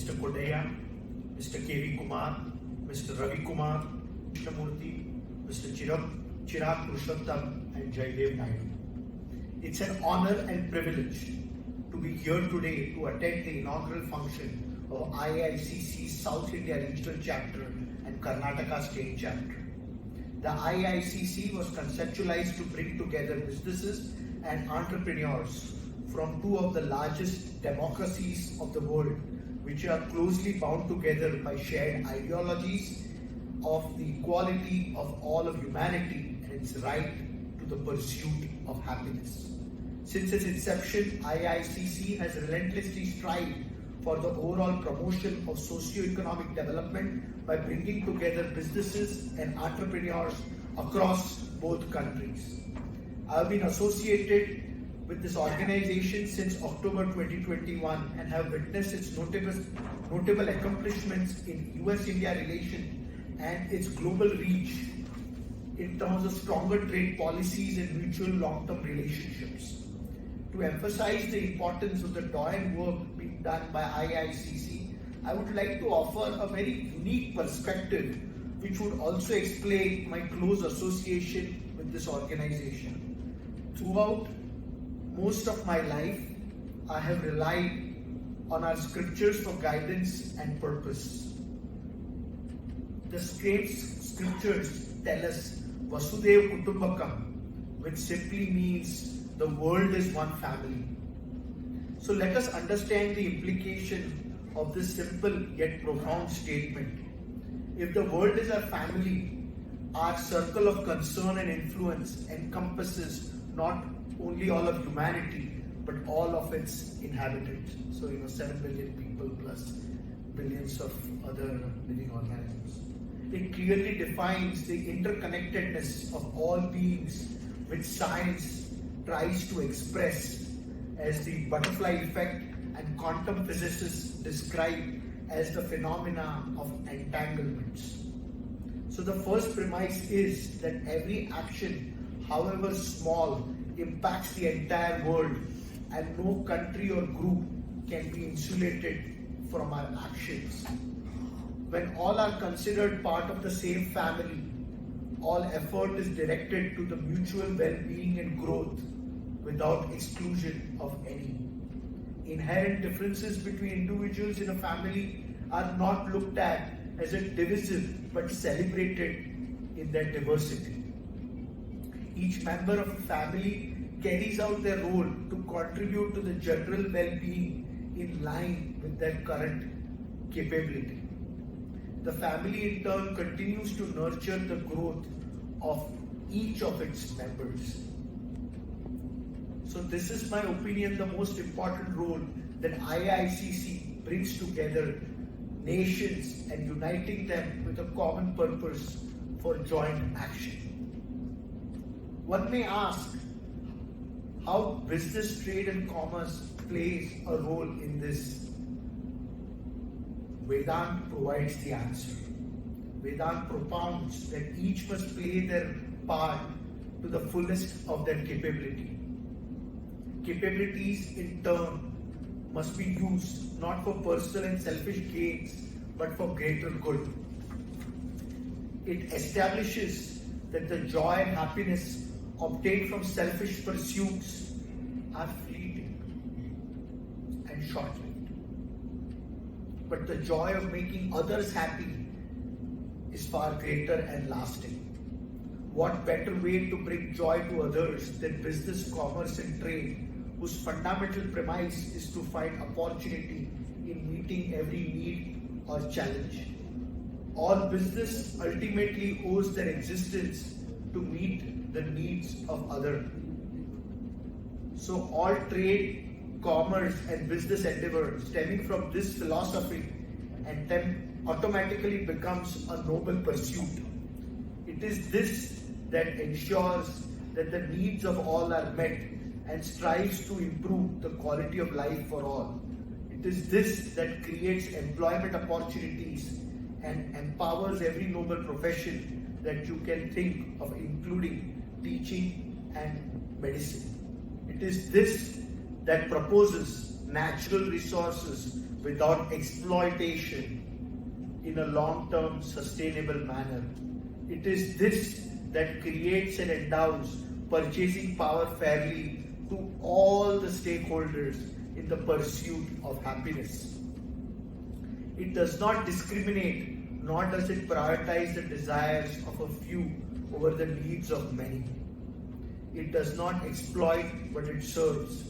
Mr. Kodaya, Mr. K.V. Kumar, Mr. Ravi Kumar, Krishnamurthy, Mr. Chirag Purushottam, and Jaidev Naidu. It's an honor and privilege to be here today to attend the inaugural function of IAICC's South India Regional Chapter and Karnataka State Chapter. The IAICC was conceptualized to bring together businesses and entrepreneurs from two of the largest democracies of the world, which are closely bound together by shared ideologies of the equality of all of humanity and its right to the pursuit of happiness. Since its inception, IAICC has relentlessly strived for the overall promotion of socio-economic development by bringing together businesses and entrepreneurs across both countries. I have been associated with this organization since October 2021 and have witnessed its notable accomplishments in US-India relations and its global reach in terms of stronger trade policies and mutual long-term relationships. To emphasize the importance of the doyen work being done by IAICC, I would like to offer a very unique perspective which would also explain my close association with this organization. Throughout most of my life, I have relied on our scriptures for guidance and purpose. The scriptures tell us Vasudhaiva Kutumbakam, which simply means the world is one family. So let us understand the implication of this simple yet profound statement. If the world is our family, our circle of concern and influence encompasses not only all of humanity, but all of its inhabitants. So, 7 billion people plus billions of other living organisms. It clearly defines the interconnectedness of all beings, which science tries to express as the butterfly effect and quantum physicists describe as the phenomena of entanglements. So the first premise is that every action, however small, impacts the entire world, and no country or group can be insulated from our actions. When all are considered part of the same family, all effort is directed to the mutual well-being and growth without exclusion of any. Inherent differences between individuals in a family are not looked at as a divisive but celebrated in their diversity. Each member of a family carries out their role to contribute to the general well-being in line with their current capability. The family in turn continues to nurture the growth of each of its members. So this is my opinion, the most important role that IAICC brings together nations and uniting them with a common purpose for joint action. One may ask how business, trade and commerce plays a role in this. Vedanta provides the answer. Vedanta propounds that each must play their part to the fullest of their capability. Capabilities in turn must be used not for personal and selfish gains but for greater good. It establishes that the joy and happiness obtained from selfish pursuits are fleeting and short-lived. But the joy of making others happy is far greater and lasting. What better way to bring joy to others than business, commerce and trade, whose fundamental premise is to find opportunity in meeting every need or challenge. All business ultimately owes their existence to meet the needs of others. So all trade, commerce and business endeavor stemming from this philosophy and then automatically becomes a noble pursuit. It is this that ensures that the needs of all are met and strives to improve the quality of life for all. It is this that creates employment opportunities and empowers every noble profession that you can think of, including teaching and medicine. It is this that proposes natural resources without exploitation in a long-term sustainable manner. It is this that creates and endows purchasing power fairly to all the stakeholders in the pursuit of happiness. It does not discriminate, nor does it prioritize the desires of a few over the needs of many. It does not exploit, but it serves.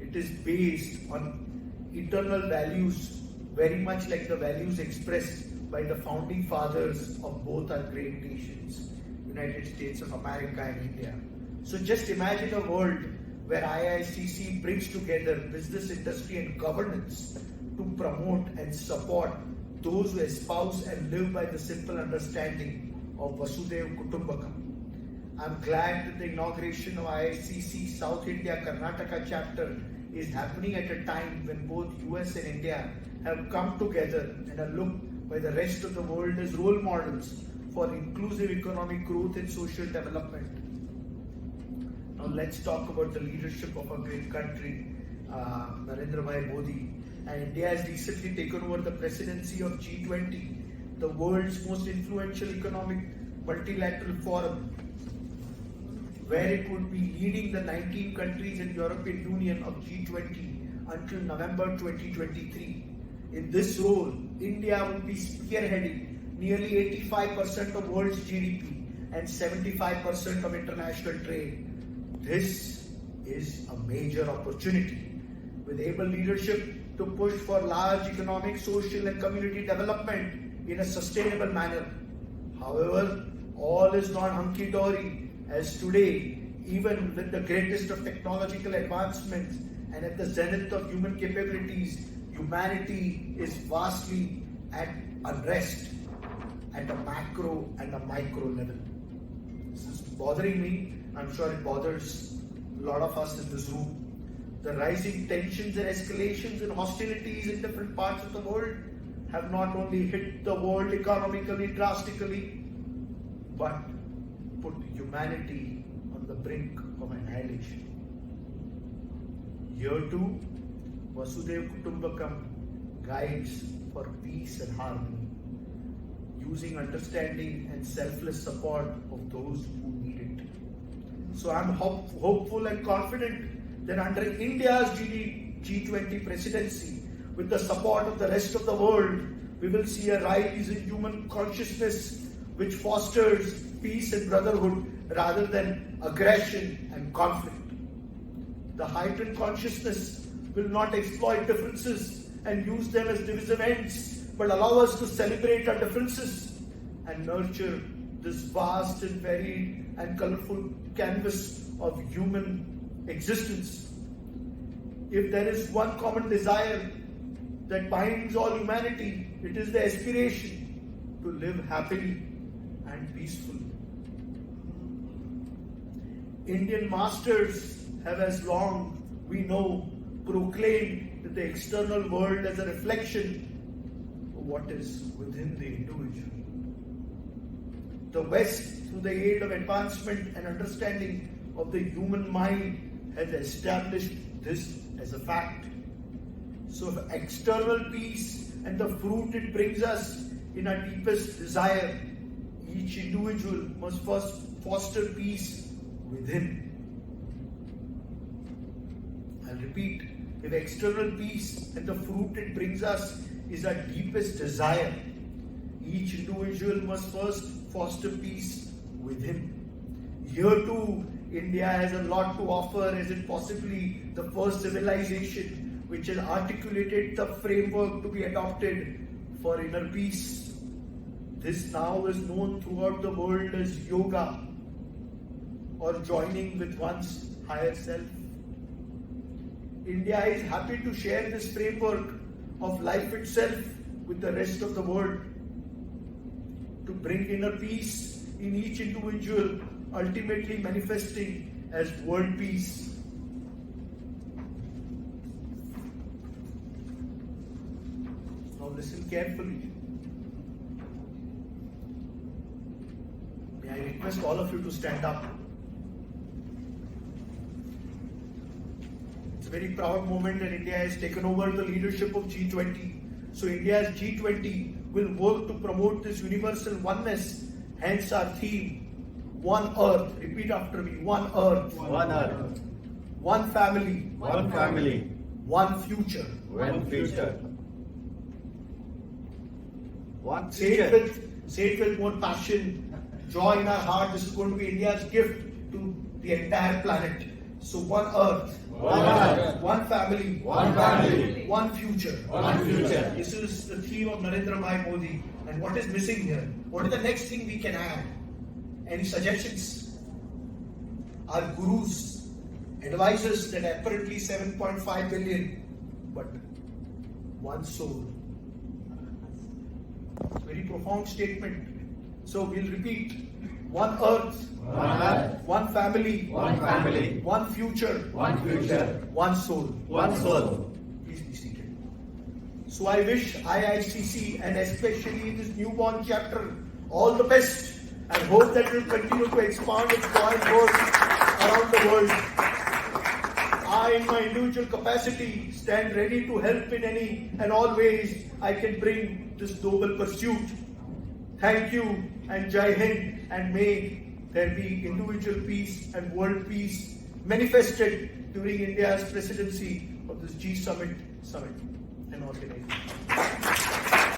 It is based on eternal values, very much like the values expressed by the founding fathers of both our great nations, United States of America and India. So just imagine a world where IAICC brings together business, industry and governance to promote and support those who espouse and live by the simple understanding of Vasudhaiva Kutumbakam. I'm glad that the inauguration of IAICC South India Karnataka chapter is happening at a time when both US and India have come together and are looked by the rest of the world as role models for inclusive economic growth and social development. Now let's talk about the leadership of our great country, Narendra Bhai Modi. And India has recently taken over the presidency of G20, the world's most influential economic multilateral forum, where it would be leading the 19 countries in European Union of G20 until November 2023. In this role, India will be spearheading nearly 85% of world's GDP and 75% of international trade. This is a major opportunity with able leadership to push for large economic, social and community development in a sustainable manner. However, all is not hunky-dory, as today, even with the greatest of technological advancements and at the zenith of human capabilities, humanity is vastly at unrest at a macro and a micro level. This is bothering me. I'm sure it bothers a lot of us in this room. The rising tensions and escalations and hostilities in different parts of the world have not only hit the world economically drastically, but put humanity on the brink of annihilation. Here too, Vasudhaiva Kutumbakam guides for peace and harmony, using understanding and selfless support of those who need it. So I'm hopeful and confident that under India's G20 presidency, with the support of the rest of the world, we will see a rise in human consciousness which fosters peace and brotherhood rather than aggression and conflict. The heightened consciousness will not exploit differences and use them as divisive ends, but allow us to celebrate our differences and nurture this vast and varied and colorful canvas of human existence. If there is one common desire that binds all humanity, it is the aspiration to live happily and peacefully. Indian masters have, as long we know, proclaimed that the external world as a reflection of what is within the individual. The West, through the aid of advancement and understanding of the human mind, has established this as a fact. So if external peace and the fruit it brings us in our deepest desire, each individual must first foster peace within. I'll repeat, if external peace and the fruit it brings us is our deepest desire, each individual must first foster peace within. Here too, India has a lot to offer, as it possibly the first civilization which has articulated the framework to be adopted for inner peace. This now is known throughout the world as yoga, or joining with one's higher self. India is happy to share this framework of life itself with the rest of the world to bring inner peace in each individual, ultimately manifesting as world peace. Now listen carefully. May I request all of you to stand up. It's a very proud moment that India has taken over the leadership of G20. So India's G20 will work to promote this universal oneness. Hence our theme, One Earth. Repeat after me, One Earth. One earth, One family. one family, One future. one future. One Say future. it with more passion, joy in our heart. This is going to be India's gift to the entire planet. So one earth, One earth, one family, one family, one future. one future. This is the theme of Narendra Bhai Modi. And what is missing here? What is the next thing we can add? Any suggestions? Our gurus advise us that apparently 7.5 billion, but one soul. Very profound statement. So we'll repeat. One earth, One earth, one family, one family, one future, one future, one soul. one soul. Please be seated. So I wish IAICC and especially this newborn chapter all the best and hope that it will continue to expand its joint work around the world. I, in my individual capacity, stand ready to help in any and all ways I can bring this noble pursuit. Thank you and Jai Hind, and may there be individual peace and world peace manifested during India's presidency of this G Summit and organization.